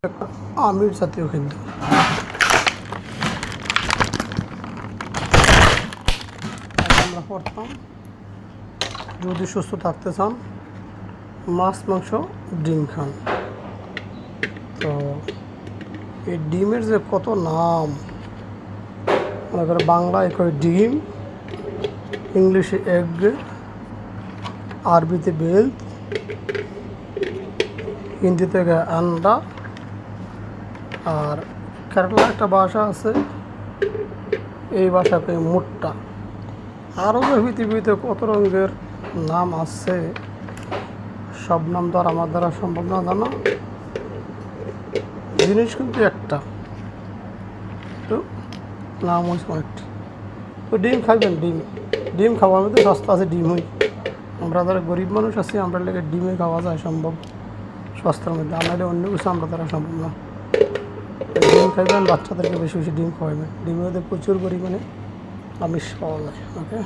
একটা আমিষ জাতীয় খাদ্য। আমরা পড়তাম যদি সুস্থ থাকতে চান মাছ মাংস ডিম খান। তো এই ডিমের যে কত নাম, মনে করে বাংলায় কয় ডিম, ইংলিশে এগ, আরবিতে বেল্ট, হিন্দিতে আন্ডা, আর কেরালা একটা ভাষা আছে এই ভাষাকে মুট্টা। আরও যে পৃথিবীতে কত রঙের নাম আছে, সব নাম তো আর আমার দ্বারা সম্ভব না জানা। জিনিস কিন্তু একটা, তো নাম হয়েছে অনেকটা। তো ডিম খাইবেন, ডিম খাওয়ার মধ্যে সস্তা আছে ডিমই। আমরা যারা গরিব মানুষ আছি আমরা লেগে ডিমে খাওয়া যায় সম্ভব সস্তার মধ্যে, আমাদের অন্য কিছু আমরা দ্বারা সম্ভব না। ডিম খাইবেন, বাচ্চাদেরকে বেশি বেশি ডিম খাওয়াবেন। ডিমের মধ্যে প্রচুর পরিমাণে আমিষ পাওয়া যায়। ওকে।